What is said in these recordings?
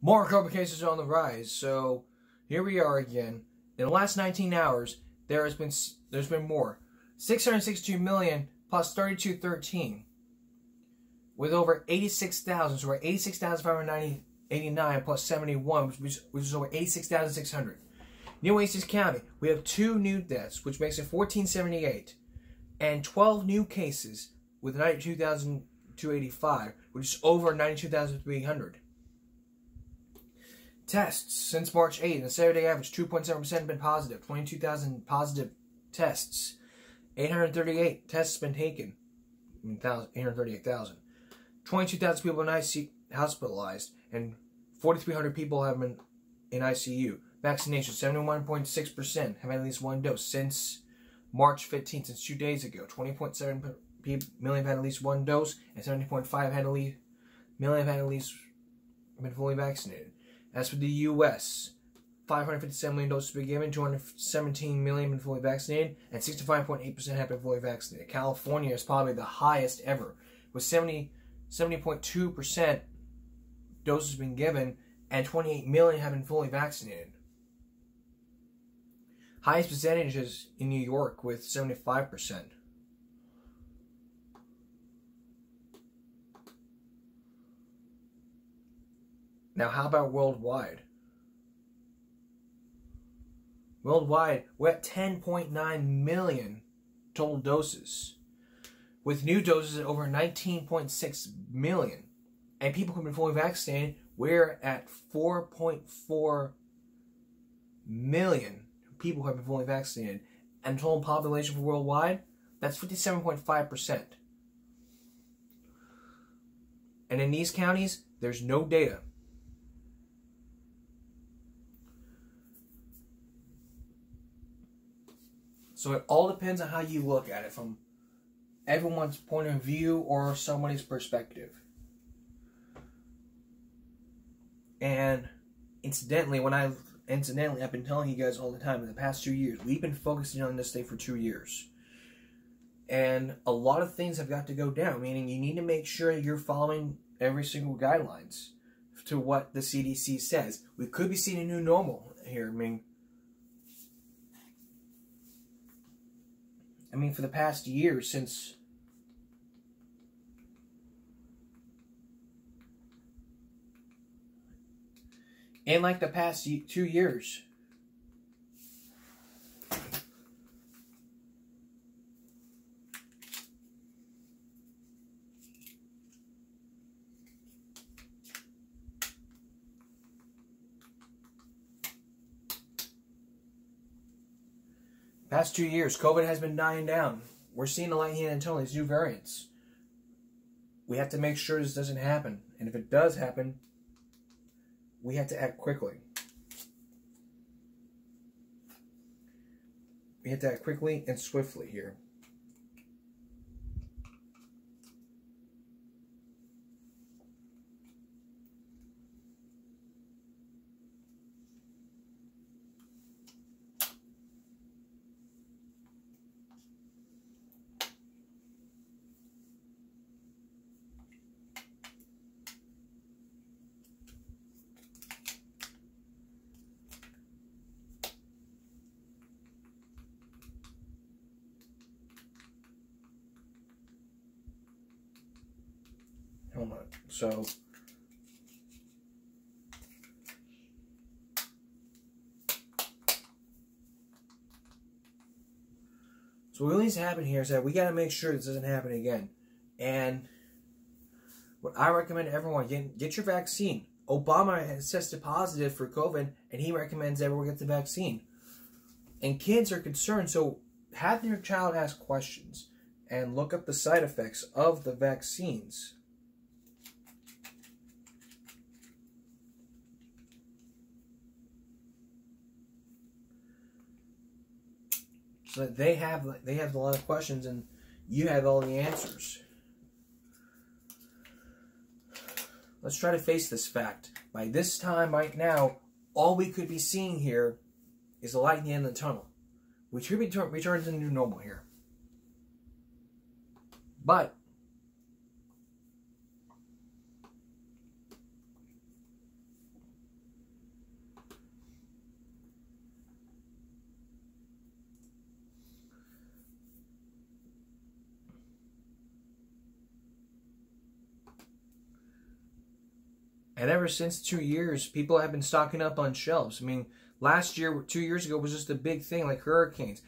More COVID cases on the rise. So here we are again. In the last 19 hours, there's been more. 662 million plus 3213, with over 86,000. So we're 86,589 plus 71, which is over 86,600. New Oasis County, we have 2 new deaths, which makes it 1,478, and 12 new cases with 92,285, which is over 92,300. Tests since March 8th, the 7-day average 2.7% have been positive. 22,000 positive tests. 838 tests have been taken. 838,000. 22,000 people in ICU hospitalized, and 4,300 people have been in ICU. Vaccination 71.6% have had at least one dose since March 15th, since 2 days ago. 20.7 million have had at least one dose, and 70.5 million have had at least been fully vaccinated. As for the U.S., 557 million doses have been given, 217 million have been fully vaccinated, and 65.8% have been fully vaccinated. California is probably the highest ever, with 70.2% doses been given, and 28 million have been fully vaccinated. Highest percentages in New York with 75%. Now, how about worldwide? Worldwide, we're at 10.9 million total doses, with new doses at over 19.6 million. And people who have been fully vaccinated, we're at 4.4 million people who have been fully vaccinated. And total population for worldwide, that's 57.5%. And in these counties, there's no data. So it all depends on how you look at it, from everyone's point of view or somebody's perspective. And incidentally, I've been telling you guys all the time, in the past 2 years, we've been focusing on this thing for 2 years. And a lot of things have got to go down, meaning you need to make sure you're following every single guidelines to what the CDC says. We could be seeing a new normal here. I mean, for the past year, since in like the past 2 years, COVID has been dying down. We're seeing the light at the end of the tunnel, these new variants. We have to make sure this doesn't happen. And if it does happen, we have to act quickly. We have to act quickly and swiftly here. Hold on. So what needs to happen here is that we got to make sure this doesn't happen again. And what I recommend to everyone, get your vaccine. Obama has tested positive for COVID, and he recommends everyone get the vaccine. And kids are concerned, so have your child ask questions and look up the side effects of the vaccines. So that they have a lot of questions and you have all the answers. Let's try to face this fact. By this time, right now, all we could be seeing here is the light at the end of the tunnel. We should be returning to the new normal here. But And ever since 2 years, people have been stocking up on shelves. I mean, last year, 2 years ago, was just a big thing, like hurricanes.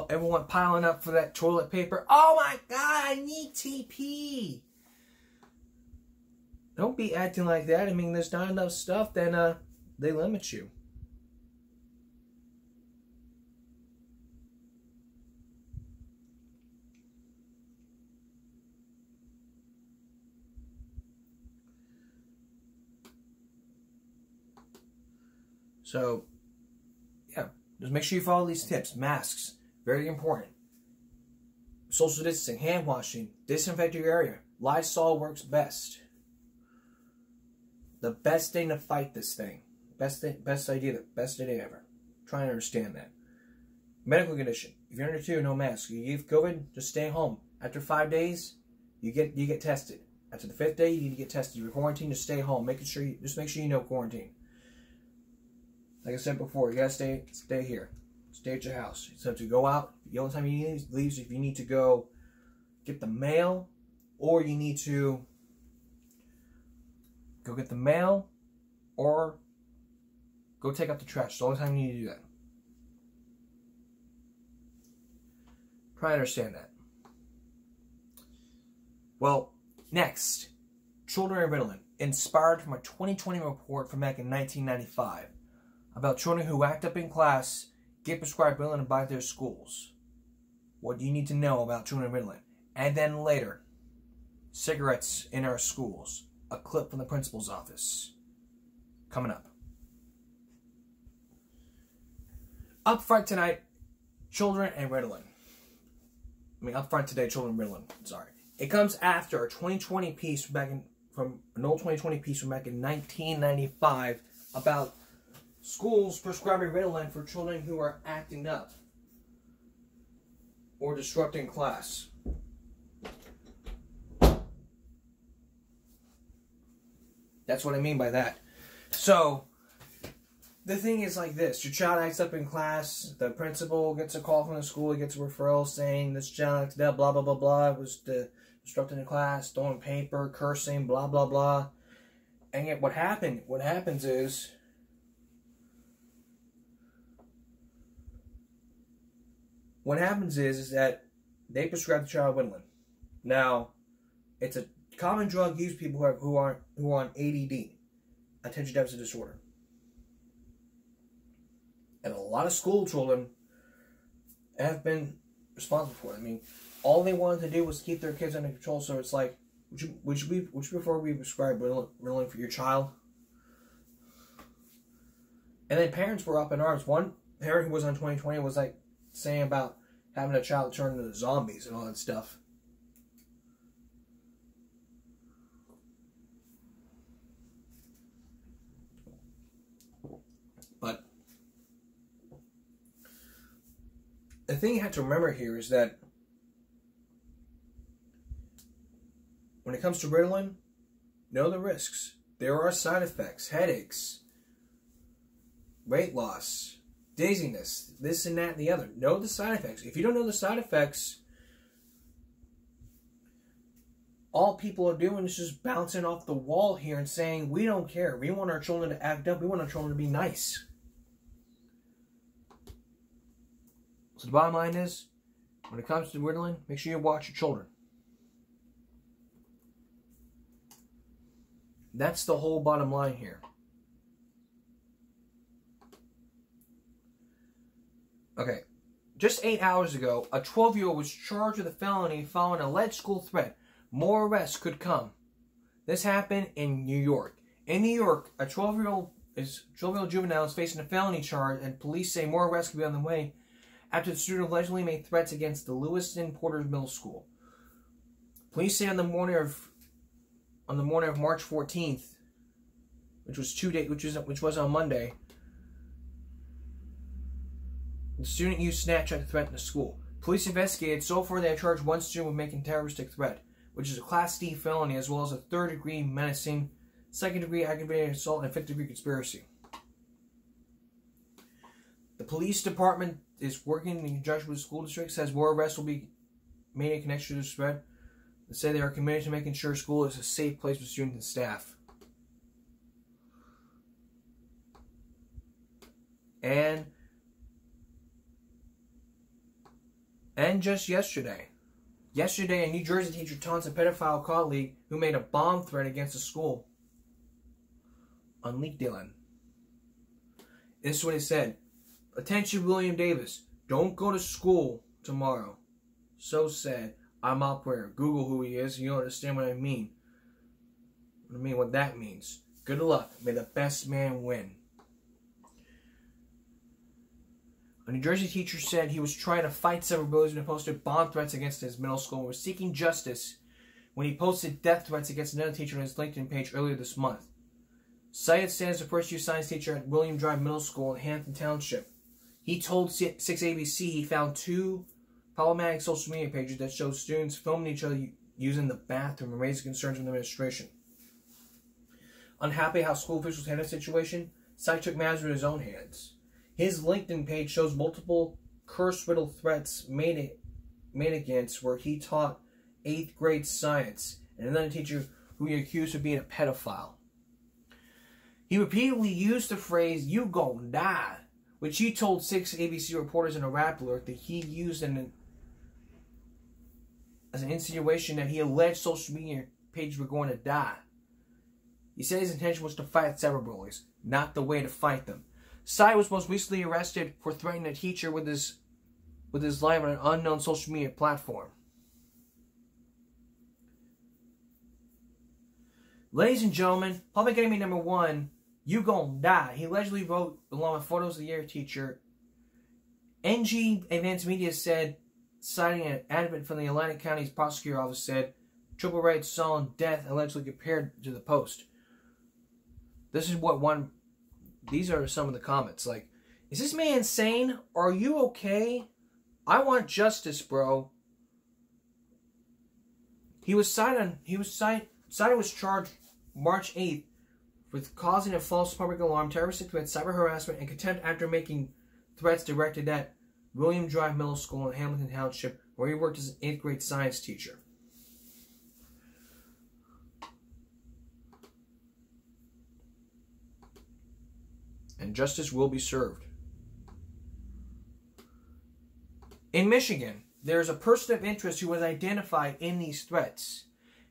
Everyone piling up for that toilet paper. Oh my God, I need TP. Don't be acting like that. I mean, there's not enough stuff, then they limit you. So, yeah, just make sure you follow these tips. Masks, very important. Social distancing, hand washing, disinfect your area. Lysol works best. The best thing to fight this thing. Best idea ever. Try and understand that. Medical condition. If you're under 2, no mask. You give COVID, just stay home. After 5 days, you get tested. After the 5th day, you need to get tested. You're quarantined, just stay home. Just make sure you know quarantine. Like I said before, you gotta stay here. Stay at your house. So to go out, the only time you need to leave is if you need to go get the mail, or you need to go get the mail, or go take out the trash. It's the only time you need to do that. Try to understand that. Well, next, children and Ritalin, inspired from a 2020 report from back in 1995 about children who act up in class, get prescribed Ritalin by their schools. What do you need to know about children and Ritalin? And then later, cigarettes in our schools. A clip from the principal's office. Coming up. Up front tonight, children and Ritalin. Up front today, children and Ritalin. Sorry. It comes after a 2020 piece from an old 2020 piece from back in 1995 about schools prescribing Ritalin for children who are acting up or disrupting class. That's what I mean by that. So, the thing is like this. Your child acts up in class. The principal gets a call from the school. He gets a referral saying this child acted up, blah, blah, blah, blah. It was disrupting the class, throwing paper, cursing, blah, blah, blah. And yet what happens is that they prescribe the child Ritalin. Now, it's a common drug used people who are on ADD, attention deficit disorder, and a lot of school children have been responsible for it. I mean, all they wanted to do was keep their kids under control. So it's like, would you prefer we prescribe Ritalin for your child? And then parents were up in arms. One parent who was on 2020 was like saying about having a child turn into zombies and all that stuff. But the thing you have to remember here is that when it comes to Ritalin, know the risks. There are side effects, headaches, weight loss, dizziness, this and that and the other. Know the side effects. If you don't know the side effects, all people are doing is just bouncing off the wall here and saying, we don't care. We want our children to act up. We want our children to be nice. So the bottom line is, when it comes to Ritalin, make sure you watch your children. That's the whole bottom line here. Okay, just 8 hours ago, a 12-year-old was charged with a felony following an alleged school threat. More arrests could come. This happened in New York. In New York, a 12-year-old juvenile is facing a felony charge, and police say more arrests could be on the way after the student allegedly made threats against the Lewiston Porter's Middle School. Police say on the morning of March 14th, which was on Monday, the student used Snapchat to threaten the school. Police investigated. So far, they have charged one student with making a terroristic threat, which is a Class D felony, as well as a third-degree menacing, second-degree aggravated assault, and fifth-degree conspiracy. The police department is working in conjunction with the school district, says more arrests will be made in connection to the threat. They say they are committed to making sure school is a safe place for students and staff. And just yesterday, a New Jersey teacher taunts a pedophile colleague who made a bomb threat against the school on Ritalin. This is what he said. Attention, William Davis. Don't go to school tomorrow. So sad. I'm out there. Google who he is. You understand what I mean. What that means. Good luck. May the best man win. A New Jersey teacher said he was trying to fight several bullies when he posted bomb threats against his middle school and was seeking justice when he posted death threats against another teacher on his LinkedIn page earlier this month. Syed stands a first-year science teacher at William Drive Middle School in Hampton Township. He told 6ABC he found 2 problematic social media pages that showed students filming each other using the bathroom and raising concerns with the administration. Unhappy how school officials handled the situation, Syed took matters in his own hands. His LinkedIn page shows multiple curse-riddled threats made against where he taught 8th grade science and another teacher who he accused of being a pedophile. He repeatedly used the phrase, "You gon' die," which he told 6 ABC reporters in a rap alert that he used as an insinuation that he alleged social media pages were going to die. He said his intention was to fight cyberbullies, not the way to fight them. Syed was most recently arrested for threatening a teacher with his life on an unknown social media platform. Ladies and gentlemen, public enemy number 1, you gon' die. He allegedly wrote along with photos of the year teacher. NG Advanced Media said, citing an advocate from the Atlantic County's prosecutor office, said, triple red solid death allegedly compared to the post. These are some of the comments. Like, is this man insane? Are you okay? I want justice, bro. Syed was charged March 8th with causing a false public alarm, terroristic threats, cyber harassment, and contempt after making threats directed at William Drive Middle School in Hamilton Township, where he worked as an 8th grade science teacher. And justice will be served. In Michigan, there is a person of interest who was identified in these threats.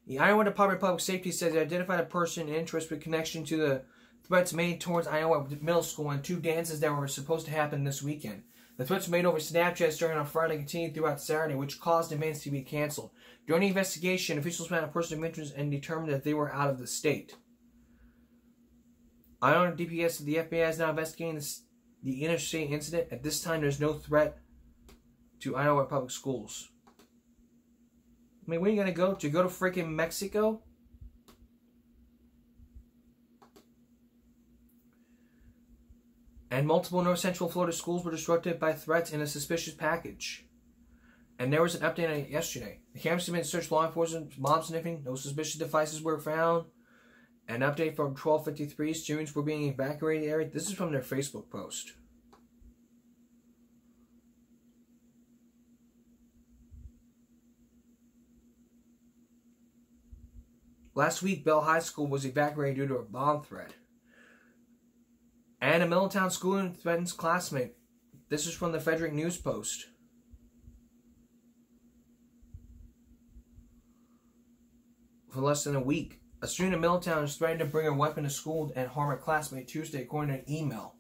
The Iowa Department of Public Safety says they identified a person in interest with connection to the threats made towards Iowa Middle School and 2 dances that were supposed to happen this weekend. The threats were made over Snapchat starting on Friday and continued throughout Saturday, which caused events to be canceled. During the investigation, officials found a person of interest and determined that they were out of the state. Iowa DPS said the FBI is now investigating the interstate incident. At this time, there's no threat to Iowa public schools. I mean, where are you going to go? To go to freaking Mexico? And multiple North Central Florida schools were disrupted by threats in a suspicious package. And there was an update on it yesterday. The campus has been searched, law enforcement, mob sniffing, no suspicious devices were found. An update from 12:53, students were being evacuated the area. This is from their Facebook post. Last week, Bell High School was evacuated due to a bomb threat. And a Middletown school threatens classmate. This is from the Frederick News Post. For less than a week, a student in Middletown is threatening to bring a weapon to school and harm a classmate Tuesday, according to an email.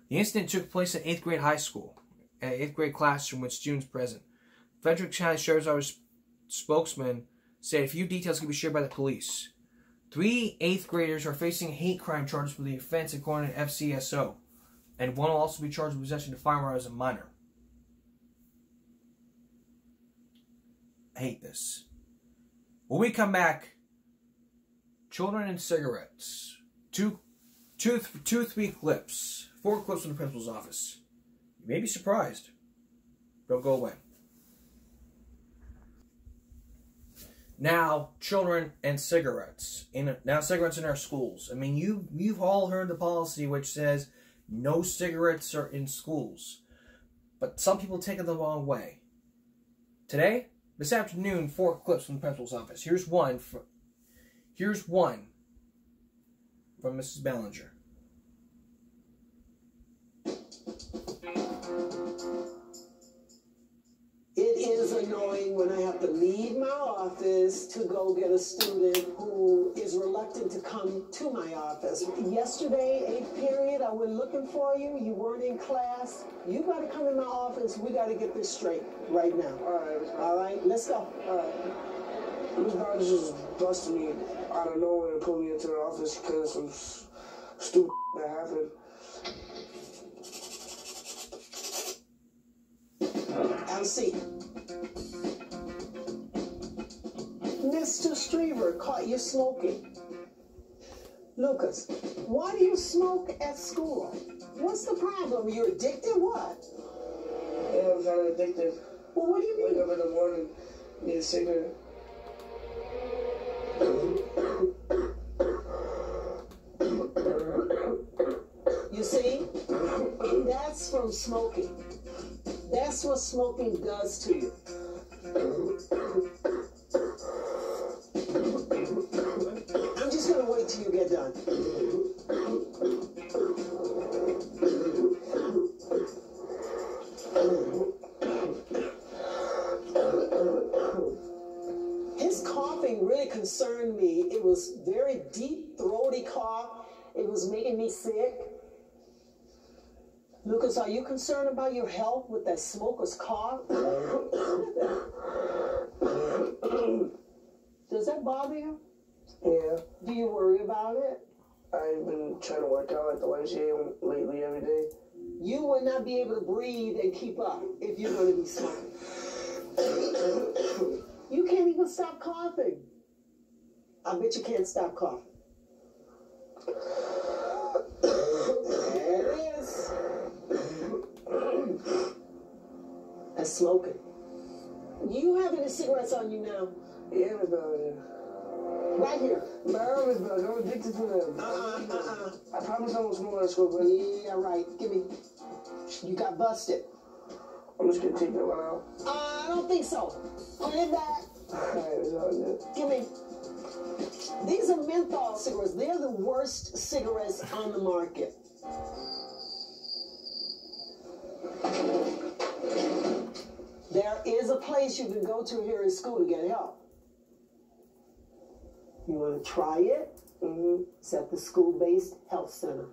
The incident took place at 8th grade high school, at an 8th grade classroom with students present. Frederick County Sheriff's Office spokesman said a few details can be shared by the police. 3 8th graders are facing hate crime charges for the offense, according to FCSO, and one will also be charged with possession of a firearm as a minor. I hate this. When we come back, children and cigarettes. 3 clips. 4 clips from the principal's office. You may be surprised. Don't go away. Now, children and cigarettes. Now, cigarettes in our schools. I mean, you've all heard the policy which says no cigarettes are in schools. But some people take it the wrong way. Today, this afternoon, 4 clips from the principal's office. Here's one from Mrs. Bellinger. to go get a student who is reluctant to come to my office. Yesterday, 8th period, I went looking for you. You weren't in class. You got to come in my office. We got to get this straight right now. All right, let's go. All right. Miss Dodge just busted me out of nowhere and pulled me into the office because some stupid that happened. Have a seat. Mr. Streaver caught you smoking. Lucas, why do you smoke at school? What's the problem? You're addicted? What? Yeah, I'm kind of addicted. Well, what do you mean? Wake up in the morning, need a cigarette. You see? That's from smoking. That's what smoking does to you. I'm just going to wait till you get done. His coughing really concerned me. It was very deep, throaty cough. It was making me sick. Lucas, are you concerned about your health with that smoker's cough? Does that bother you? Yeah. Do you worry about it? I've been trying to work out at the YMCA lately every day. You will not be able to breathe and keep up if you're going to be smoking. You can't even stop coughing. I bet you can't stop coughing. There it is. That's smoking. You have any cigarettes on you now? Yeah, Miss Dodge. Right here. No, Miss Dodge, I'm addicted to them. I promise I won't smoke at school, but Yeah, right. Give me. You got busted. I'm just gonna take that one out. I don't think so. Put it back. Alright, Miss Dodge. Give me. These are menthol cigarettes. They're the worst cigarettes on the market. There is a place you can go to here in school to get help. You want to try it? It's at the school-based health center.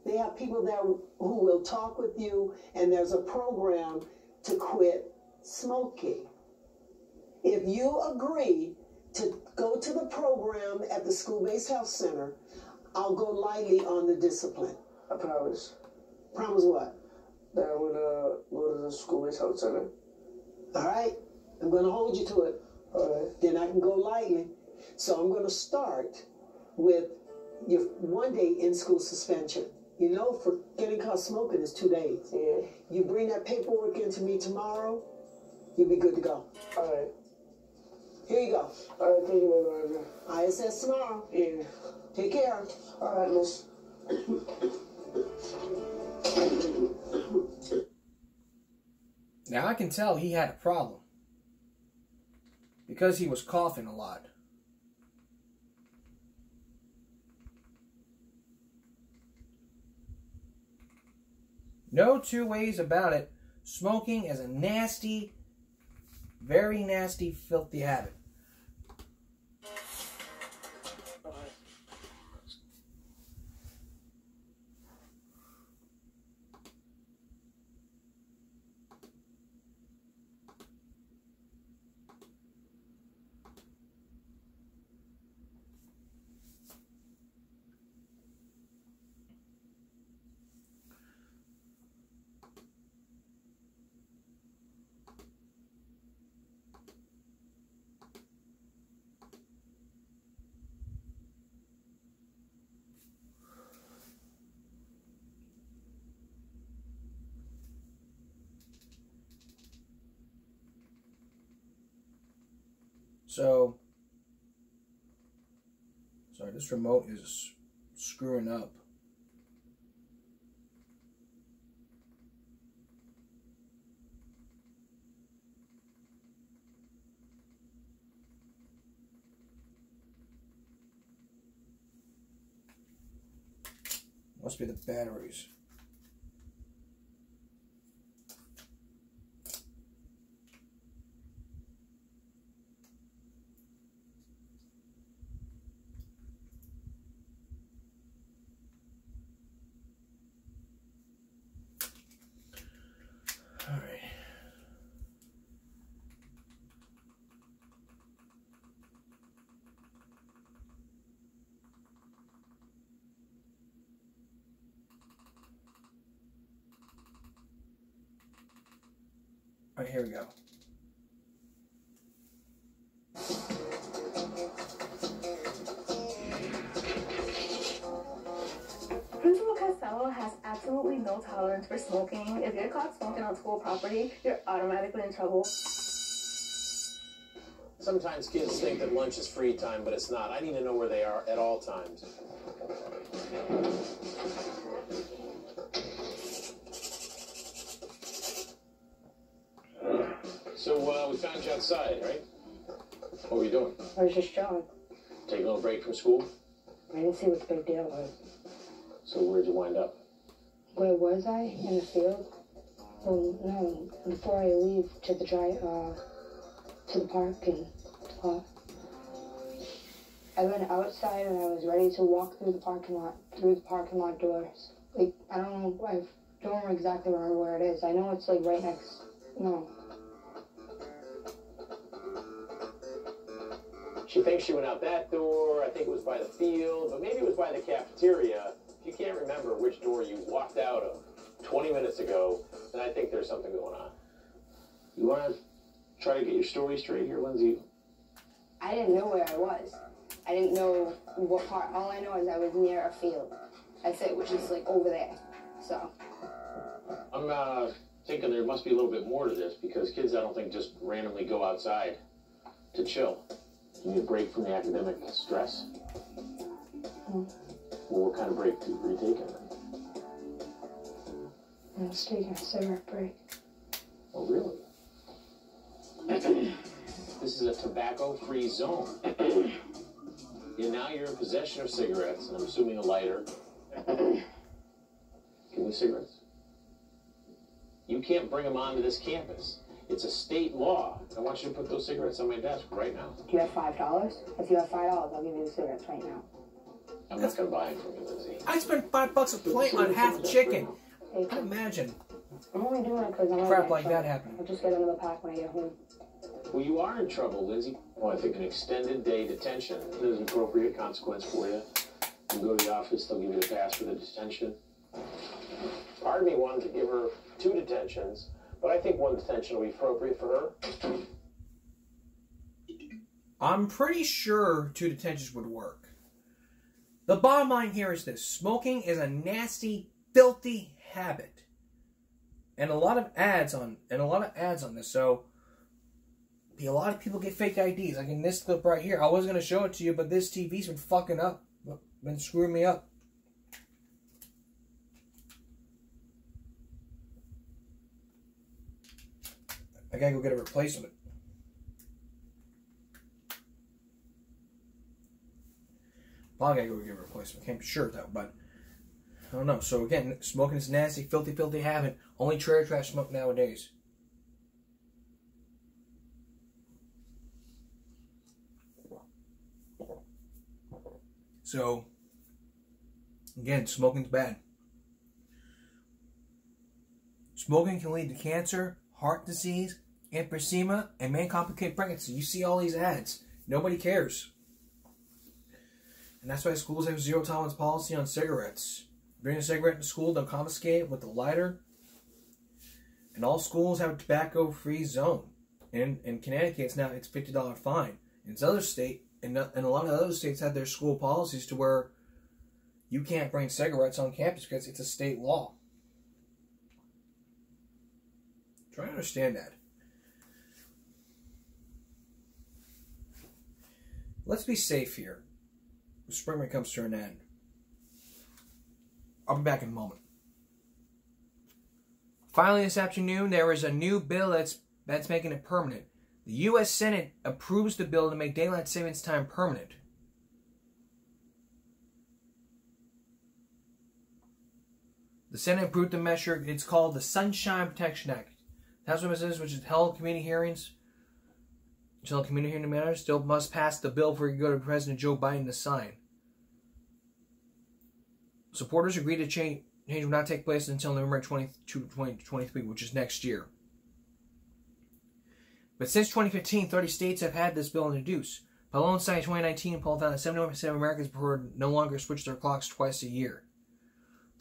They have people there who will talk with you, and there's a program to quit smoking. If you agree to go to the program at the school-based health center, I'll go lightly on the discipline. I promise. Promise what? That I would go to the school-based health center. All right? I'm going to hold you to it. All right. Then I can go lightly. So I'm going to start with your 1 day in-school suspension. You know, for getting caught smoking is 2 days. Yeah. You bring that paperwork in to me tomorrow, you'll be good to go. All right. Here you go. All right, thank you, Miss Dodge. ISS tomorrow. Yeah. Take care. All right, Miss. Now I can tell he had a problem because he was coughing a lot. No two ways about it. Smoking is a nasty, very nasty, filthy habit. So, sorry, this remote is screwing up. Must be the batteries. Alright, here we go. Principal Costello has absolutely no tolerance for smoking. If you're caught smoking on school property, you're automatically in trouble. Sometimes kids think that lunch is free time, but it's not. I need to know where they are at all times. So, we found you outside, right? What were you doing? I was just chilling. Taking a little break from school? I didn't see what the big deal was. So where'd you wind up? Where was I? In the field? Well, no. Before I leave to the parking lot. I went outside and I was ready to walk through the parking lot doors. Like, I don't exactly remember where it is. I know it's like right next, no. She thinks she went out that door. I think it was by the field, but maybe it was by the cafeteria. If you can't remember which door you walked out of 20 minutes ago, then I think there's something going on. You want to try to get your story straight here, Lindsay? I didn't know where I was. I didn't know what part. All I know is I was near a field. That's it, which is like over there. So. I'm thinking there must be a little bit more to this because kids, I don't think, just randomly go outside to chill. You need a break from the academic stress? Mm. Well, what kind of break were you taking? I was taking a cigarette break. Oh, really? This is a tobacco-free zone. Now you're in possession of cigarettes, and I'm assuming a lighter. Give me cigarettes. You can't bring them onto this campus. It's a state law. I want you to put those cigarettes on my desk right now. Do you have $5? If you have $5, I'll give you the cigarettes right now. I'm not going to buy it from you, Lizzie. I spent $5 a plate on half chicken. Imagine. I'm only doing it because I'm crap like that happening. I'll just get another pack when I get home. Well, you are in trouble, Lindsay. Well, I think an extended day detention is an appropriate consequence for you. You go to the office, they'll give you the pass for the detention. Part of me wanted to give her 2 detentions, but I think 1 detention will be appropriate for her. I'm pretty sure 2 detentions would work. The bottom line here is this. Smoking is a nasty, filthy habit. And a lot of ads on this, so a lot of people get fake IDs. Like in this clip right here, I was going to show it to you, but this TV's been fucking up. Been screwing me up. I gotta go get a replacement. Well, I gotta go get a replacement. Can't be sure though, but I don't know. So again, smoking is nasty, filthy, filthy habit. Only trailer trash smoke nowadays. So again, smoking's bad. Smoking can lead to cancer, heart disease, emphysema, and may complicate pregnancy. You see all these ads. Nobody cares. And that's why schools have zero tolerance policy on cigarettes. Bring a cigarette to school, they'll confiscate it with a lighter. And all schools have a tobacco-free zone. And in Connecticut, it's $50 fine. In other state, and a lot of other states have their school policies to where you can't bring cigarettes on campus because it's a state law. Try to understand that. Let's be safe here. The spring break comes to an end. I'll be back in a moment. Finally this afternoon, there is a new bill that's making it permanent. The U.S. Senate approves the bill to make daylight savings time permanent. The Senate approved the measure. It's called the Sunshine Protection Act. That's what it says, which is held community hearings. Until community hearing matters, still must pass the bill before you go to President Joe Biden to sign. Supporters agreed to change will not take place until November 2023, which is next year. But since 2015, 30 states have had this bill introduced. But alongside 2019, poll found that 71% of Americans prefer no longer switch their clocks twice a year.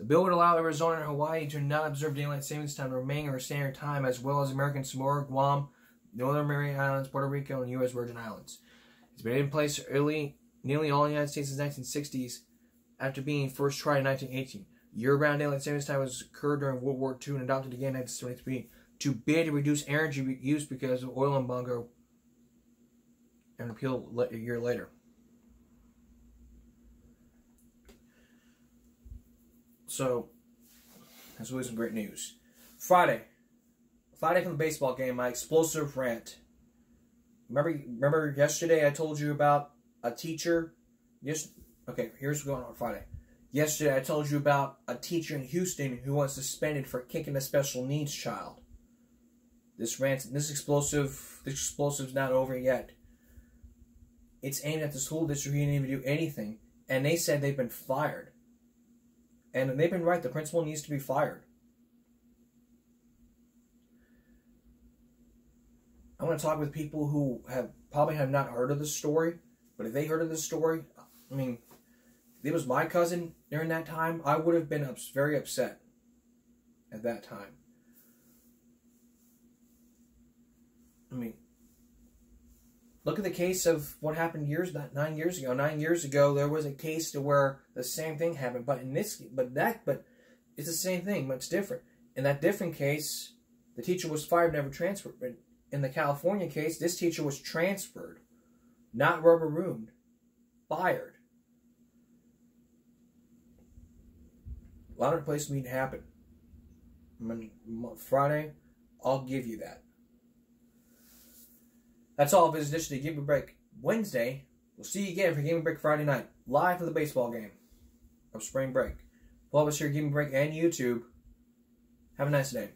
The bill would allow Arizona and Hawaii to not observe daylight savings time, remaining or standard time, as well as American Samoa, Guam, Northern Mariana Islands, Puerto Rico, and U.S. Virgin Islands. It's been in place nearly all in the United States since the 1960s, after being first tried in 1918. Year-round daylight savings time was occurred during World War II and adopted again in 1973 to bid to reduce energy use because of oil embargo, and repealed a year later. So, that's always some great news. Friday from the baseball game, my explosive rant. Remember yesterday I told you about a teacher? Okay, here's what's going on Friday. Yesterday I told you about a teacher in Houston who was suspended for kicking a special needs child. This explosive's not over yet. It's aimed at the school district who didn't even do anything, and they said they've been fired. And they've been right. The principal needs to be fired. I want to talk with people who probably have not heard of this story, but if they heard of this story, I mean, if it was my cousin during that time, I would have been very upset at that time. I mean, look at the case of what happened 9 years ago. 9 years ago, there was a case to where the same thing happened, but it's the same thing, but it's different. In that different case, the teacher was fired, never transferred. But in the California case, this teacher was transferred, not rubber-roomed, fired. A lot of places need to happen. Friday, I'll give you that. That's all for this edition of Give Me a Break Wednesday. We'll see you again for Give Me a Break Friday night, live for the baseball game of spring break. All of us here at Give Me a Break and YouTube, have a nice day.